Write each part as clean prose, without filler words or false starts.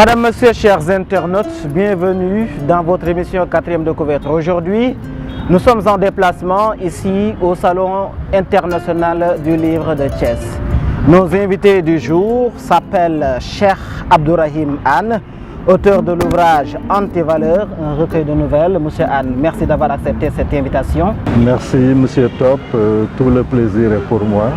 Madame, Monsieur, chers internautes, bienvenue dans votre émission 4e de couverture. Aujourd'hui, nous sommes en déplacement ici au Salon international du livre de Thiès. Nos invités du jour s'appellent Cheikh Abdourahim Anne, auteur de l'ouvrage Antivaleurs, un recueil de nouvelles. Monsieur Anne, merci d'avoir accepté cette invitation. Merci Monsieur Top, tout le plaisir est pour moi.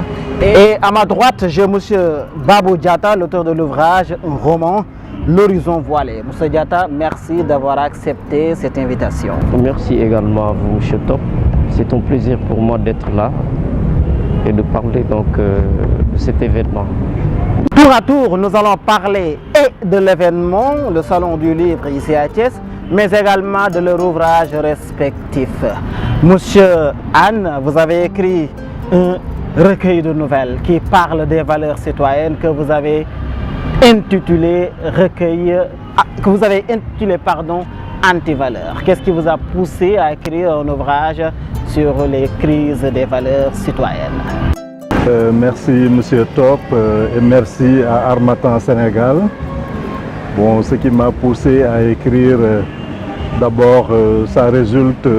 Et à ma droite, j'ai Monsieur Babou Diatta, l'auteur de l'ouvrage, un roman, L'horizon voilé. Monsieur Diatta, merci d'avoir accepté cette invitation. Merci également à vous, Monsieur Top. C'est un plaisir pour moi d'être là et de parler donc de cet événement. Tour à tour, nous allons parler et de l'événement, le Salon du Livre ici à Thiès, mais également de leur ouvrage respectif. Monsieur Anne, vous avez écrit un recueil de nouvelles qui parle des valeurs citoyennes que vous avez intitulé Antivaleurs. Qu'est-ce qui vous a poussé à écrire un ouvrage sur les crises des valeurs citoyennes? Merci Monsieur Top et merci à Harmattan Sénégal. Bon, ce qui m'a poussé à écrire, d'abord, ça résulte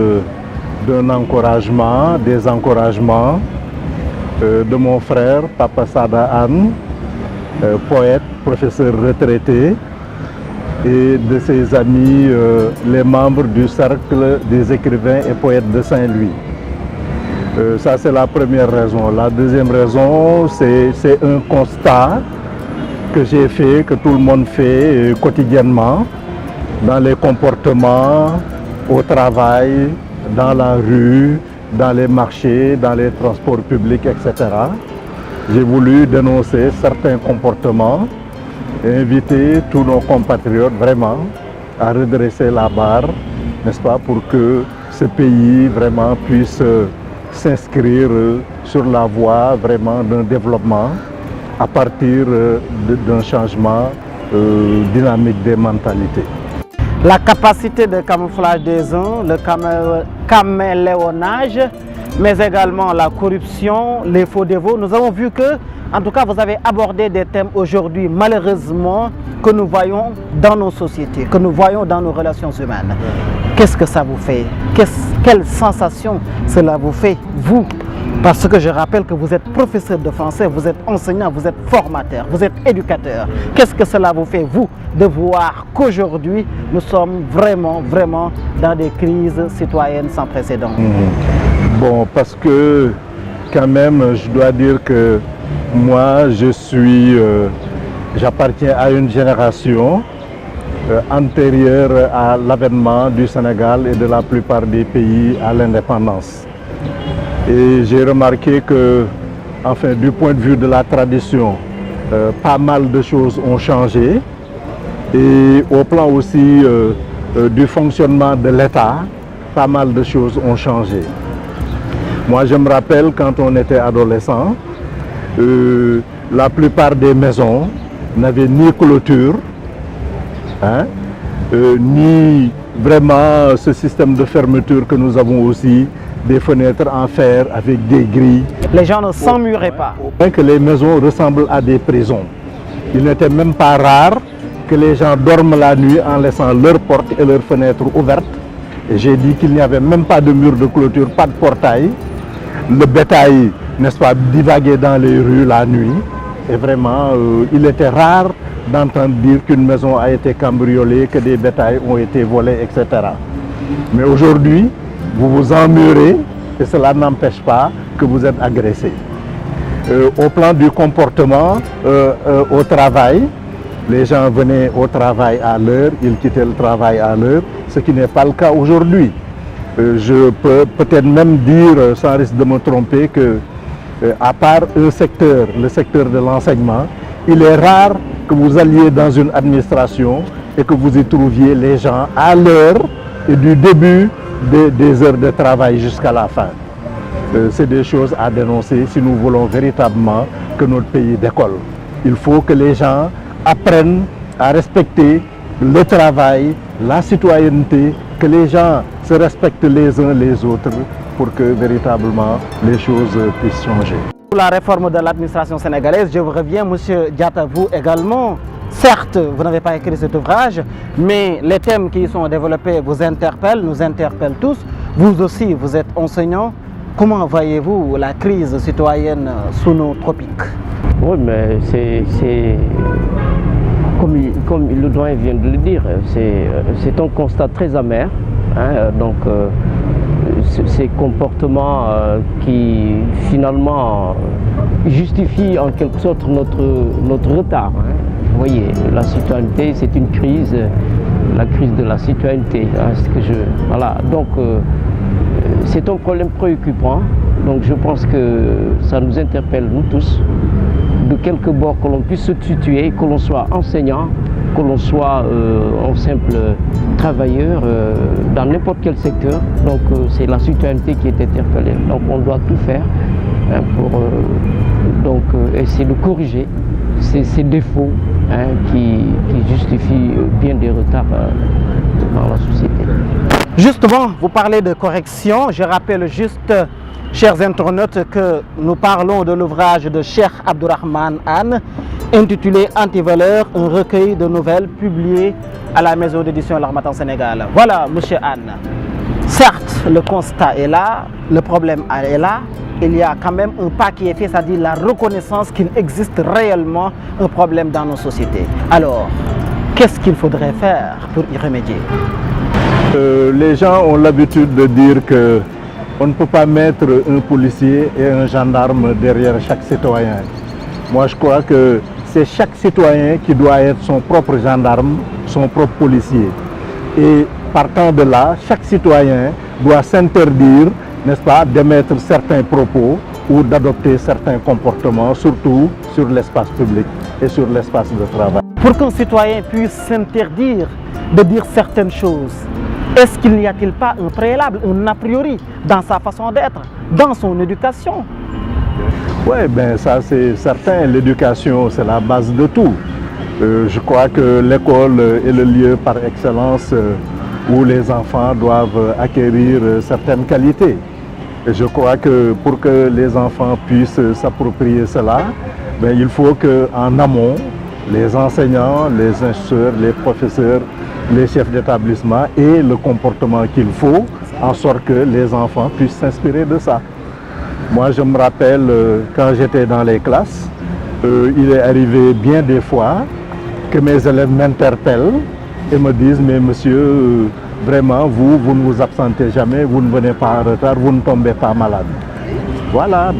d'un encouragement, des encouragements de mon frère, Papa Sada Anne, poète, professeur retraité, et de ses amis, les membres du cercle des écrivains et poètes de Saint-Louis. Ça, c'est la première raison. La deuxième raison, c'est un constat que j'ai fait, que tout le monde fait quotidiennement, dans les comportements, au travail, dans la rue, dans les marchés, dans les transports publics, etc. J'ai voulu dénoncer certains comportements et inviter tous nos compatriotes vraiment à redresser la barre, n'est-ce pas, pour que ce pays vraiment puisse s'inscrire sur la voie vraiment d'un développement à partir d'un changement dynamique des mentalités. La capacité de camouflage des uns, le caméléonnage, mais également la corruption, les faux dévots. Nous avons vu que, en tout cas, vous avez abordé des thèmes aujourd'hui, malheureusement, que nous voyons dans nos sociétés, que nous voyons dans nos relations humaines. Qu'est-ce que ça vous fait? Quelle sensation cela vous fait, vous? Parce que je rappelle que vous êtes professeur de français, vous êtes enseignant, vous êtes formateur, vous êtes éducateur. Qu'est-ce que cela vous fait, vous, de voir qu'aujourd'hui, nous sommes vraiment dans des crises citoyennes sans précédent? Bon, parce que quand même, je dois dire que moi, j'appartiens à une génération antérieure à l'avènement du Sénégal et de la plupart des pays à l'indépendance. Et j'ai remarqué que, enfin, du point de vue de la tradition, pas mal de choses ont changé. Et au plan aussi du fonctionnement de l'État, pas mal de choses ont changé. Moi, je me rappelle quand on était adolescent, la plupart des maisons n'avaient ni clôture, ni vraiment ce système de fermeture que nous avons aussi, des fenêtres en fer avec des grilles. Les gens ne s'emmuraient pas. Que les maisons ressemblent à des prisons. Il n'était même pas rare que les gens dorment la nuit en laissant leurs portes et leurs fenêtres ouvertes. Et j'ai dit qu'il n'y avait même pas de mur de clôture, pas de portail. Le bétail, n'est-ce pas, divaguait dans les rues la nuit. Et vraiment, il était rare d'entendre dire qu'une maison a été cambriolée, que des bétails ont été volés, etc. Mais aujourd'hui, vous vous emmurez et cela n'empêche pas que vous êtes agressé. Au plan du comportement, au travail, les gens venaient au travail à l'heure, ils quittaient le travail à l'heure, ce qui n'est pas le cas aujourd'hui. Je peux peut-être même dire, sans risque de me tromper, que à part un secteur, le secteur de l'enseignement, il est rare que vous alliez dans une administration et que vous y trouviez les gens à l'heure et du début des heures de travail jusqu'à la fin. C'est des choses à dénoncer si nous voulons véritablement que notre pays décolle. Il faut que les gens apprennent à respecter le travail, la citoyenneté, que les gens se respectent les uns les autres pour que véritablement les choses puissent changer. Pour la réforme de l'administration sénégalaise, je vous reviens, Monsieur Diatta, vous également, Certes, vous n'avez pas écrit cet ouvrage, mais les thèmes qui y sont développés vous interpellent, nous interpellent tous. Vous aussi, vous êtes enseignant. Comment voyez-vous la crise citoyenne sous nos tropiques? Oui, mais c'est comme le doyen vient de le dire, c'est un constat très amer. Hein, donc, ces comportements qui finalement justifient en quelque sorte notre retard. Hein. Vous voyez, la citoyenneté, c'est une crise, la crise de la citoyenneté. Hein, voilà. Donc, c'est un problème préoccupant. Donc, je pense que ça nous interpelle, nous tous, de quelque bord que l'on puisse se situer, que l'on soit enseignant, que l'on soit un simple travailleur dans n'importe quel secteur. Donc, c'est la citoyenneté qui est interpellée. Donc, on doit tout faire hein, pour essayer de corriger ces défauts hein, qui justifient bien des retards dans la société. Justement, vous parlez de correction. Je rappelle juste, chers internautes, que nous parlons de l'ouvrage de Cheikh Abdourahmane Anne, intitulé Antivaleurs, un recueil de nouvelles publié à la maison d'édition L'Harmattan Sénégal. Voilà, monsieur Anne. Certes, le constat est là, le problème est là. Il y a quand même un pas qui est fait, c'est-à-dire la reconnaissance qu'il existe réellement un problème dans nos sociétés. Alors, qu'est-ce qu'il faudrait faire pour y remédier? Les gens ont l'habitude de dire qu'on ne peut pas mettre un policier et un gendarme derrière chaque citoyen. Moi, je crois que c'est chaque citoyen qui doit être son propre gendarme, son propre policier. Et partant de là, chaque citoyen doit s'interdire, n'est-ce pas, d'émettre certains propos ou d'adopter certains comportements, surtout sur l'espace public et sur l'espace de travail. Pour qu'un citoyen puisse s'interdire de dire certaines choses, est-ce qu'il n'y a-t-il pas un préalable, un a priori dans sa façon d'être, dans son éducation? Oui, ben ça c'est certain, l'éducation c'est la base de tout. Je crois que l'école est le lieu par excellence où les enfants doivent acquérir certaines qualités. Et je crois que pour que les enfants puissent s'approprier cela, ben, il faut qu'en amont, les enseignants, les instituteurs, les professeurs, les chefs d'établissement aient le comportement qu'il faut, en sorte que les enfants puissent s'inspirer de ça. Moi, je me rappelle, quand j'étais dans les classes, il est arrivé bien des fois que mes élèves m'interpellent et me disent « Mais monsieur, vraiment, vous ne vous absentez jamais, vous ne venez pas en retard, vous ne tombez pas malade. » Voilà,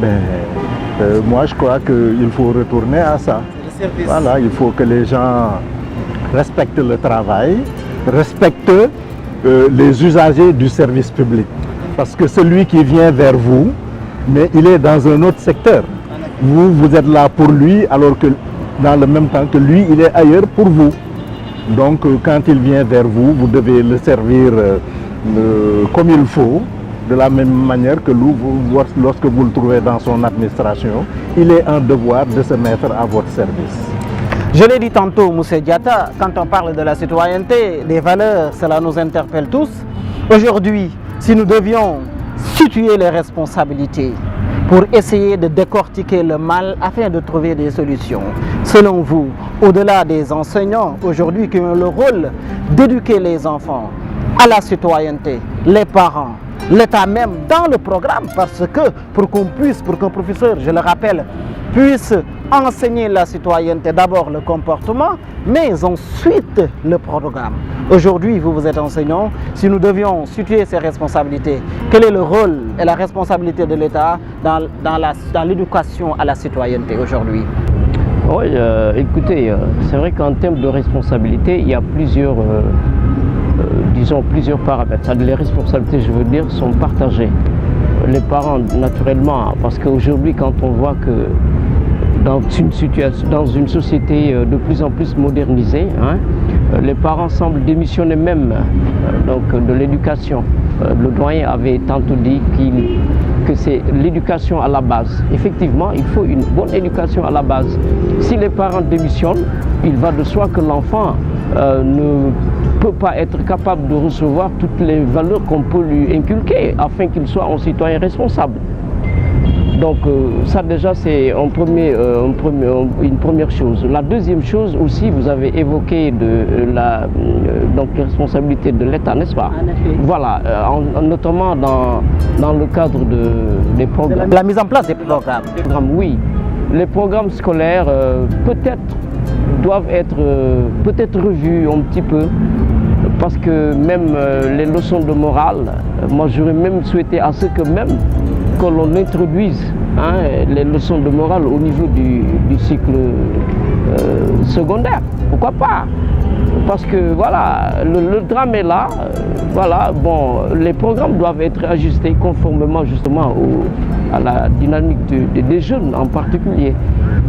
moi je crois qu'il faut retourner à ça. Voilà, il faut que les gens respectent le travail, respectent les usagers du service public. Parce que celui qui vient vers vous, mais il est dans un autre secteur. Vous êtes là pour lui, alors que dans le même temps que lui, il est ailleurs pour vous. Donc quand il vient vers vous, vous devez le servir comme il faut, de la même manière que lorsque vous le trouvez dans son administration, il est en devoir de se mettre à votre service. Je l'ai dit tantôt, Moussé Diatta, quand on parle de la citoyenneté, des valeurs, cela nous interpelle tous. Aujourd'hui, si nous devions situer les responsabilités pour essayer de décortiquer le mal afin de trouver des solutions, selon vous, au-delà des enseignants aujourd'hui qui ont le rôle d'éduquer les enfants à la citoyenneté, les parents, l'État même dans le programme, parce que pour qu'un professeur, je le rappelle, puisse enseigner la citoyenneté, d'abord le comportement, mais ensuite le programme. Aujourd'hui, vous êtes enseignant. Si nous devions situer ces responsabilités, quel est le rôle et la responsabilité de l'État dans l'éducation à la citoyenneté aujourd'hui? Oui, écoutez, c'est vrai qu'en termes de responsabilité, il y a plusieurs paramètres. Les responsabilités, je veux dire, sont partagées. Les parents, naturellement, parce qu'aujourd'hui, quand on voit que dans une société de plus en plus modernisée, hein, les parents semblent démissionner même de l'éducation. Le doyen avait tantôt dit que c'est l'éducation à la base. Effectivement, il faut une bonne éducation à la base. Si les parents démissionnent, il va de soi que l'enfant ne peut pas être capable de recevoir toutes les valeurs qu'on peut lui inculquer afin qu'il soit un citoyen responsable. Donc ça déjà c'est une première chose. La deuxième chose aussi, vous avez évoqué donc les responsabilités de l'État, n'est-ce pas? Voilà, notamment dans le cadre des programmes. La mise en place des programmes. Oui, les programmes scolaires doivent être peut-être revus un petit peu, parce que même les leçons de morale, moi j'aurais même souhaité à ce que l'on introduise les leçons de morale au niveau du cycle secondaire. Pourquoi pas? Parce que voilà, le drame est là. Voilà, bon, les programmes doivent être ajustés conformément justement à la dynamique des jeunes en particulier.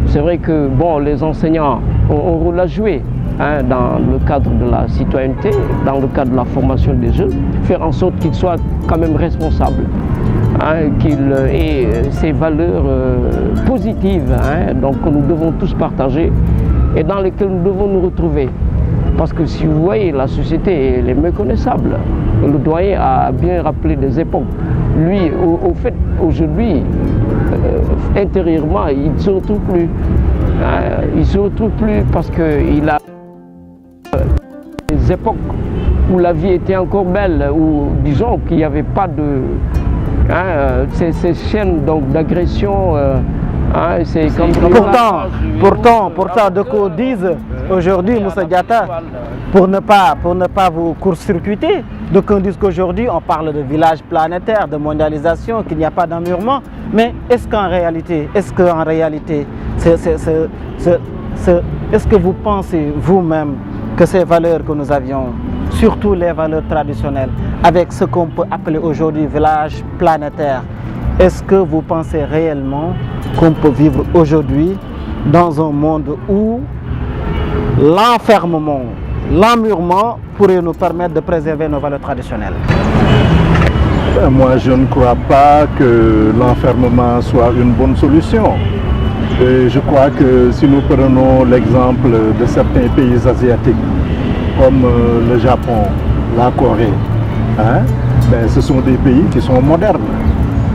C'est vrai que bon, les enseignants ont un rôle à jouer dans le cadre de la citoyenneté, dans le cadre de la formation des jeunes, faire en sorte qu'ils soient quand même responsables, qu'ils aient ces valeurs positives, donc que nous devons tous partager et dans lesquelles nous devons nous retrouver. Parce que si vous voyez, la société elle est méconnaissable. Le doyen a bien rappelé des époques. Lui, au fait, aujourd'hui, intérieurement, il ne se retrouve plus. Il ne se retrouve plus parce qu'il a des époques où la vie était encore belle, où disons qu'il n'y avait pas de ces chaînes d'agression. C'est comme pourtant, de quoi disent aujourd'hui, Moussa Diatta, pour ne pas vous court-circuiter, donc on dit qu'aujourd'hui on parle de village planétaire, de mondialisation, qu'il n'y a pas d'emmurement, mais est-ce qu'en réalité, est-ce que vous pensez vous-même que ces valeurs que nous avions, surtout les valeurs traditionnelles, avec ce qu'on peut appeler aujourd'hui village planétaire, est-ce que vous pensez réellement qu'on peut vivre aujourd'hui dans un monde où l'enfermement, l'emmurement pourrait nous permettre de préserver nos valeurs traditionnelles? Moi, je ne crois pas que l'enfermement soit une bonne solution. Et je crois que si nous prenons l'exemple de certains pays asiatiques, comme le Japon, la Corée, ce sont des pays qui sont modernes,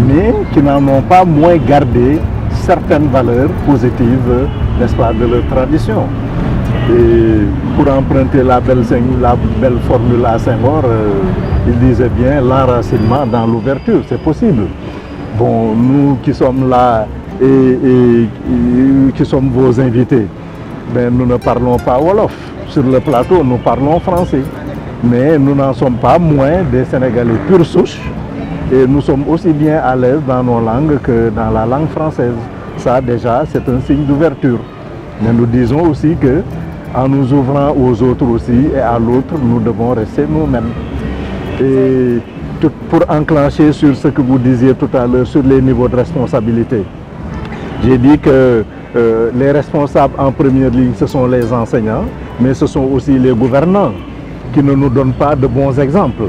mais qui n'en ont pas moins gardé certaines valeurs positives, n'est-ce pas, de leur tradition. Et pour emprunter la belle formule à Senghor, il disait bien l'enracinement dans l'ouverture, c'est possible. Bon, nous qui sommes là et qui sommes vos invités, nous ne parlons pas wolof. Sur le plateau, nous parlons français. Mais nous n'en sommes pas moins des Sénégalais pure souche. Et nous sommes aussi bien à l'aise dans nos langues que dans la langue française. Ça déjà, c'est un signe d'ouverture. Mais nous disons aussi que en nous ouvrant aux autres aussi et à l'autre, nous devons rester nous-mêmes. Et pour enclencher sur ce que vous disiez tout à l'heure, sur les niveaux de responsabilité, j'ai dit que les responsables en première ligne, ce sont les enseignants, mais ce sont aussi les gouvernants qui ne nous donnent pas de bons exemples.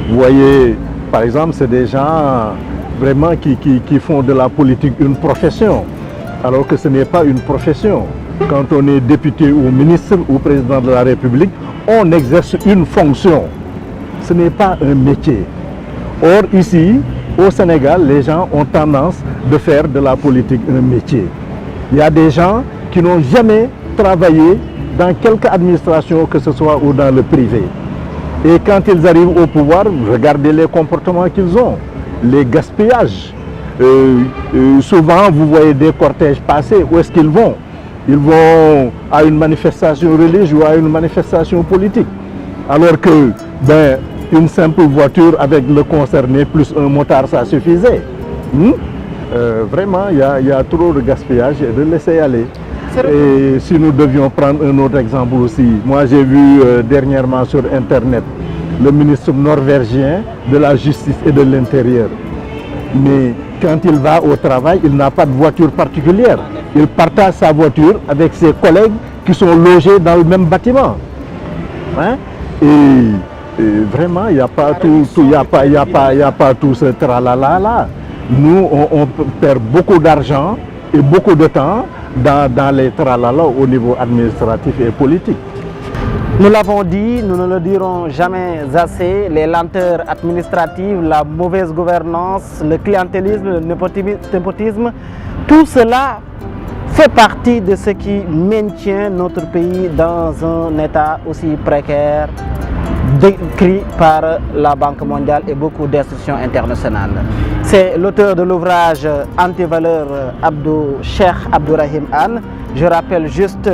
Vous voyez, par exemple, c'est des gens vraiment qui font de la politique une profession, alors que ce n'est pas une profession. Quand on est député ou ministre ou président de la République, on exerce une fonction. Ce n'est pas un métier. Or, ici, au Sénégal, les gens ont tendance de faire de la politique un métier. Il y a des gens qui n'ont jamais travaillé dans quelque administration que ce soit ou dans le privé. Et quand ils arrivent au pouvoir, regardez les comportements qu'ils ont, les gaspillages. Souvent, vous voyez des cortèges passer, où est-ce qu'ils vont? Ils vont à une manifestation religieuse ou à une manifestation politique. Alors que, une simple voiture avec le concerné plus un motard, ça suffisait. Vraiment, il y a trop de gaspillage et de laisser aller. Et si nous devions prendre un autre exemple aussi, moi j'ai vu dernièrement sur Internet le ministre norvégien de la Justice et de l'Intérieur. Mais quand il va au travail, il n'a pas de voiture particulière. Il partage sa voiture avec ses collègues qui sont logés dans le même bâtiment. Et vraiment, il n'y a pas tout ce tralala là. Nous, on perd beaucoup d'argent et beaucoup de temps dans les tralala au niveau administratif et politique. Nous l'avons dit, nous ne le dirons jamais assez, les lenteurs administratives, la mauvaise gouvernance, le clientélisme, le népotisme, tout cela fait partie de ce qui maintient notre pays dans un état aussi précaire décrit par la Banque mondiale et beaucoup d'institutions internationales. C'est l'auteur de l'ouvrage Antivaleurs Cheikh Abdourahim Anne. Je rappelle juste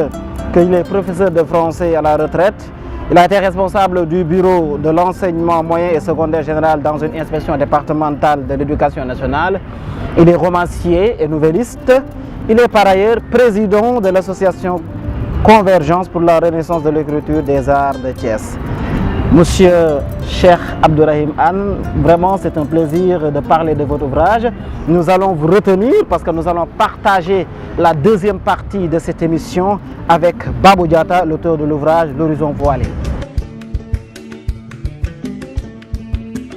qu'il est professeur de français à la retraite. Il a été responsable du bureau de l'enseignement moyen et secondaire général dans une inspection départementale de l'éducation nationale. Il est romancier et nouvelliste. Il est par ailleurs président de l'association Convergence pour la renaissance de l'écriture des arts de Thiès. Monsieur Cheikh Abdourahim Anne, vraiment c'est un plaisir de parler de votre ouvrage. Nous allons vous retenir parce que nous allons partager la deuxième partie de cette émission avec Babou Diatta, l'auteur de l'ouvrage L'horizon voilé.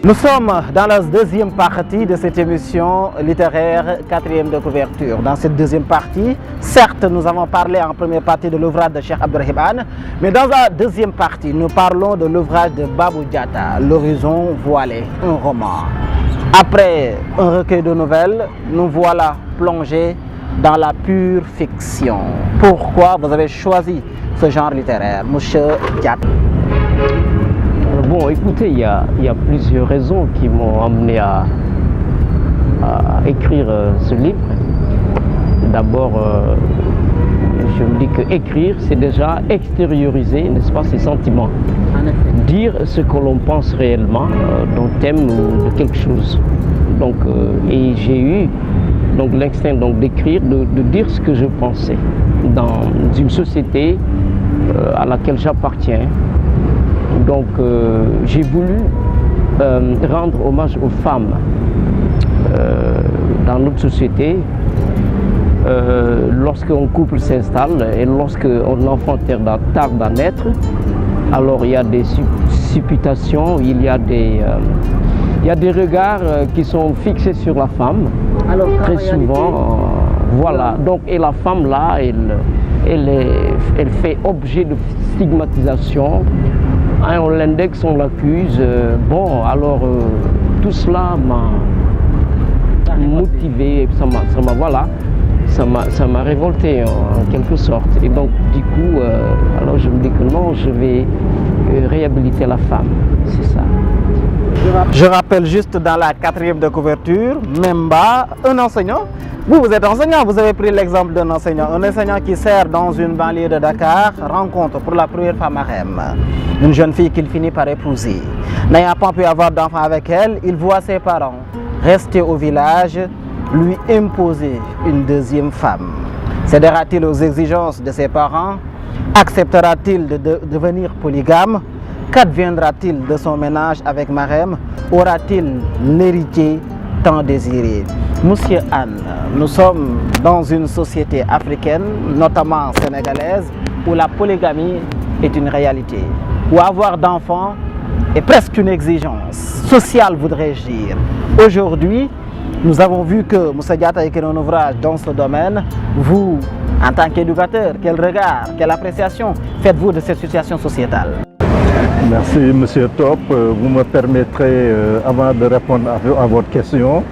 Nous sommes dans la deuxième partie de cette émission littéraire, quatrième de couverture. Dans cette deuxième partie, certes, nous avons parlé en première partie de l'ouvrage de Cheikh Abdourahim Anne, mais dans la deuxième partie, nous parlons de l'ouvrage de Babou Diatta, L'horizon voilé, un roman. Après un recueil de nouvelles, nous voilà plongés dans la pure fiction. Pourquoi vous avez choisi ce genre littéraire, Monsieur Diatta? Bon, écoutez, il y a plusieurs raisons qui m'ont amené à écrire ce livre. D'abord, je me dis que écrire, c'est déjà extérioriser, n'est-ce pas, ses sentiments. Dire ce que l'on pense réellement d'un thème ou de quelque chose. Donc, et j'ai eu donc l'instinct d'écrire, de dire ce que je pensais dans une société à laquelle j'appartiens. Donc j'ai voulu rendre hommage aux femmes dans notre société. Lorsqu'un couple s'installe et lorsqu'un enfant tarde à naître, alors il y a des supputations, il y a des regards qui sont fixés sur la femme. Alors, très souvent, voilà. Donc, et la femme là, elle fait objet de stigmatisation. Hein, on l'indexe, on l'accuse. Bon, alors tout cela m'a motivé, ça m'a révolté en quelque sorte. Et donc du coup, alors je me dis que non, je vais réhabiliter la femme, c'est ça. Je rappelle juste dans la quatrième de couverture, Memba, un enseignant. Vous êtes enseignant, vous avez pris l'exemple d'un enseignant. Un enseignant qui sert dans une banlieue de Dakar rencontre pour la première fois Marème, une jeune fille qu'il finit par épouser. N'ayant pas pu avoir d'enfant avec elle, il voit ses parents rester au village, lui imposer une deuxième femme. Cédera-t-il aux exigences de ses parents? Acceptera-t-il de devenir polygame? Qu'adviendra-t-il de son ménage avec Marème? Aura-t-il l'héritier tant désiré? Monsieur Anne, nous sommes dans une société africaine, notamment sénégalaise, où la polygamie est une réalité, où avoir d'enfants est presque une exigence sociale, voudrais-je dire. Aujourd'hui, nous avons vu que Moussa Diatta a écrit un ouvrage dans ce domaine. Vous, en tant qu'éducateur, quel regard, quelle appréciation faites-vous de cette situation sociétale? Merci Monsieur Top. Vous me permettrez, avant de répondre à votre question,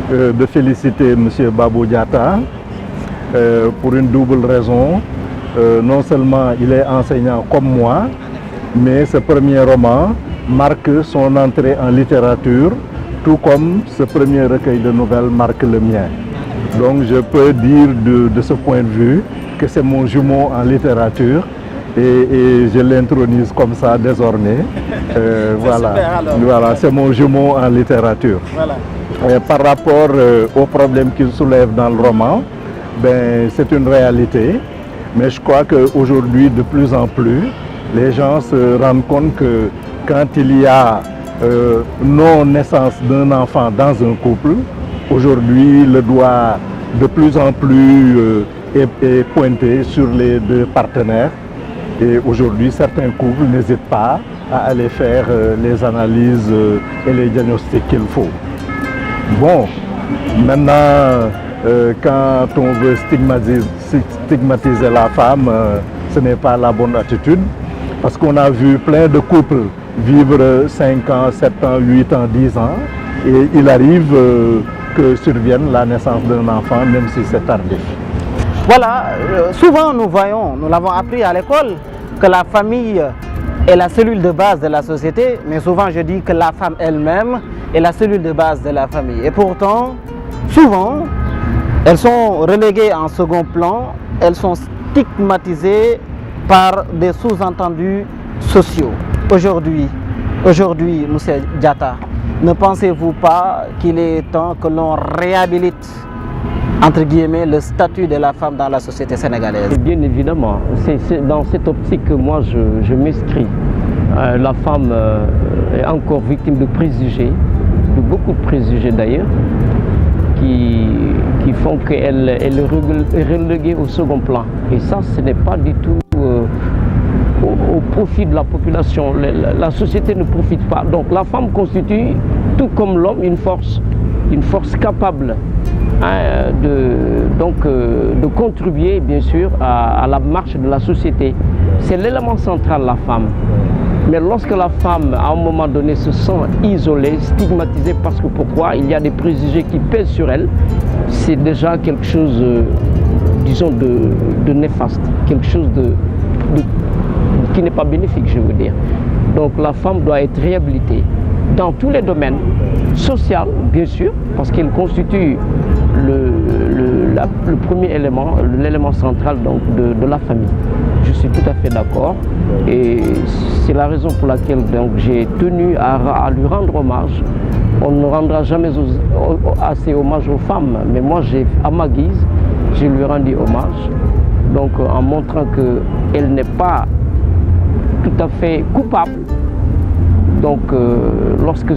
de féliciter Monsieur Babou Diatta pour une double raison. Non seulement il est enseignant comme moi, mais ce premier roman marque son entrée en littérature, tout comme ce premier recueil de nouvelles marque le mien. Donc je peux dire de ce point de vue que c'est mon jumeau en littérature et je l'intronise comme ça désormais. Voilà, c'est mon jumeau en littérature. Voilà. Par rapport aux problèmes qu'il soulève dans le roman, c'est une réalité, mais je crois qu'aujourd'hui, de plus en plus, les gens se rendent compte que quand il y a non-naissance d'un enfant dans un couple, aujourd'hui, le doigt de plus en plus est pointé sur les deux partenaires. Et aujourd'hui, certains couples n'hésitent pas à aller faire les analyses et les diagnostics qu'il faut. Bon, maintenant, quand on veut stigmatiser la femme, ce n'est pas la bonne attitude. Parce qu'on a vu plein de couples vivre 5 ans, 7 ans, 8 ans, 10 ans, et il arrive que survienne la naissance d'un enfant, même si c'est tardif. Voilà, souvent nous voyons, nous l'avons appris à l'école, que la famille est la cellule de base de la société, mais souvent je dis que la femme elle-même est la cellule de base de la famille. Et pourtant, souvent, elles sont reléguées en second plan, elles sont stigmatisées par des sous-entendus sociaux. Aujourd'hui, M. Diatta, ne pensez-vous pas qu'il est temps que l'on réhabilite, entre guillemets, le statut de la femme dans la société sénégalaise? Bien évidemment, c'est dans cette optique que moi je m'inscris. La femme est encore victime de préjugés, de beaucoup de préjugés d'ailleurs, qui font qu'elle est reléguée au second plan. Et ça, ce n'est pas du tout au profit de la population. La société ne profite pas. Donc la femme constitue, tout comme l'homme, une force capable de contribuer bien sûr à la marche de la société. C'est l'élément central, la femme. Mais lorsque la femme, à un moment donné, se sent isolée, stigmatisée, parce que pourquoi? Il y a des préjugés qui pèsent sur elle, c'est déjà quelque chose, disons, de néfaste, quelque chose qui n'est pas bénéfique, je veux dire. Donc la femme doit être réhabilitée dans tous les domaines, social, bien sûr, parce qu'elle constitue le premier élément, l'élément central donc, de la famille. Je suis tout à fait d'accord et c'est la raison pour laquelle j'ai tenu à lui rendre hommage. On ne rendra jamais assez hommage aux femmes, mais moi, à ma guise, je lui ai rendu hommage, donc en montrant qu'elle n'est pas tout à fait coupable. Donc, lorsque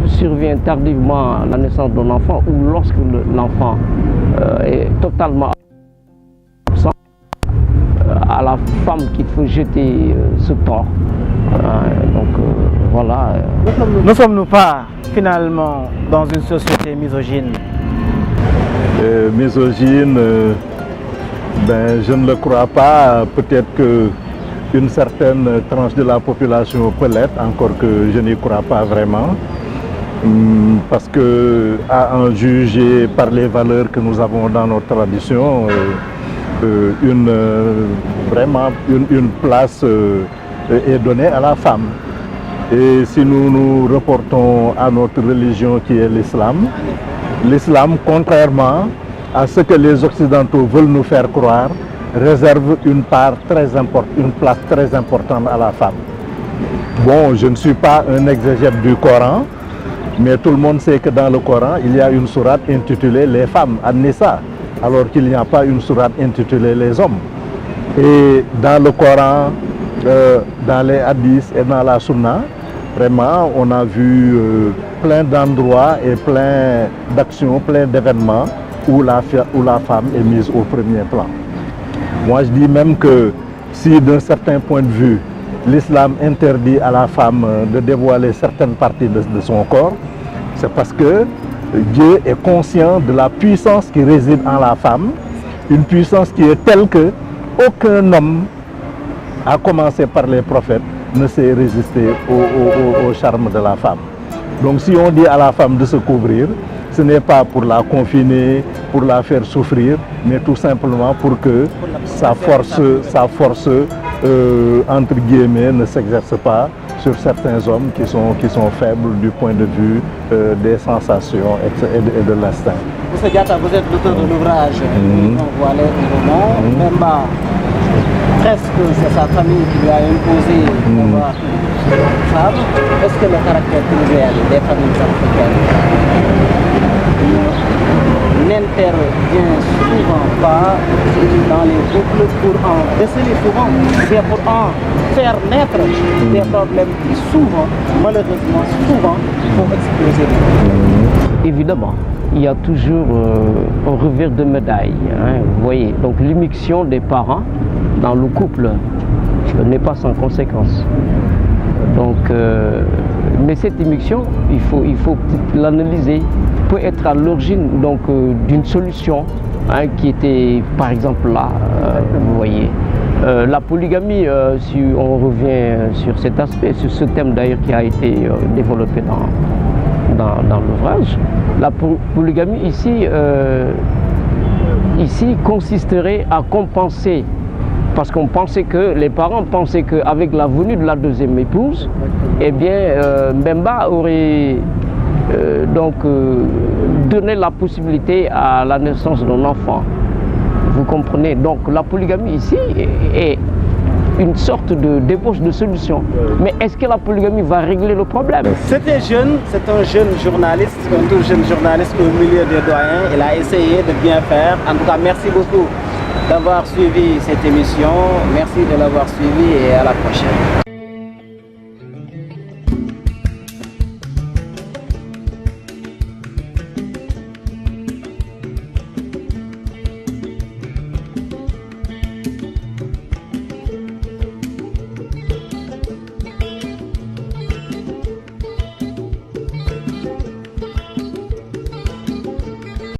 survient tardivement la naissance d'un enfant ou lorsque l'enfant est totalement absent, à la femme qu'il faut jeter ce tort. Voilà. Ne sommes-nous pas finalement dans une société misogyne? Misogyne, je ne le crois pas. Peut-être que une certaine tranche de la population peut l'être, encore que je n'y crois pas vraiment. Parce que, à en juger par les valeurs que nous avons dans notre tradition, vraiment une place est donnée à la femme. Et si nous nous reportons à notre religion qui est l'islam, l'islam, contrairement à ce que les Occidentaux veulent nous faire croire, réserve une place très importante à la femme. Bon, je ne suis pas un exégète du Coran, mais tout le monde sait que dans le Coran, il y a une sourate intitulée « Les femmes », An-Nisa, alors qu'il n'y a pas une sourate intitulée « Les hommes ». Et dans le Coran, dans les hadiths et dans la sunna, vraiment, on a vu plein d'endroits et plein d'actions, plein d'événements où la femme est mise au premier plan. Moi, je dis même que si d'un certain point de vue, l'islam interdit à la femme de dévoiler certaines parties de son corps, c'est parce que Dieu est conscient de la puissance qui réside en la femme, une puissance qui est telle que aucun homme, à commencer par les prophètes, ne sait résister au charme de la femme. Donc si on dit à la femme de se couvrir, ce n'est pas pour la confiner, pour la faire souffrir, mais tout simplement pour que sa force entre guillemets, ne s'exerce pas sur certains hommes qui sont faibles du point de vue des sensations et de l'instinct. M. Diatta, vous êtes l'auteur de l'ouvrage Voilé et roman. Memba, presque c'est sa famille qui lui a imposé d'avoir une femme. Est-ce que le caractère pluriel des familles africaines n'intervient souvent pas dans les couples pour en déceler souvent, bien pour en faire naître des problèmes qui souvent, malheureusement, vont exploser? Évidemment, il y a toujours un revers de médaille. Vous voyez, donc l'immixtion des parents dans le couple n'est pas sans conséquence. Donc, mais cette immixtion, il faut l'analyser, peut être à l'origine d'une solution qui était, par exemple là, vous voyez. La polygamie, si on revient sur cet aspect, sur ce thème d'ailleurs qui a été développé dans l'ouvrage, la polygamie ici consisterait à compenser, parce qu'on pensait que, les parents pensaient qu'avec la venue de la deuxième épouse, eh bien, Mbemba aurait donné la possibilité à la naissance d'un enfant. Vous comprenez? Donc la polygamie ici est une sorte de débauche de solution. Mais est-ce que la polygamie va régler le problème? C'est un jeune journaliste, un tout jeune journaliste au milieu des doyens. Il a essayé de bien faire. En tout cas, merci beaucoup d'avoir suivi cette émission. Merci de l'avoir suivi et à la prochaine.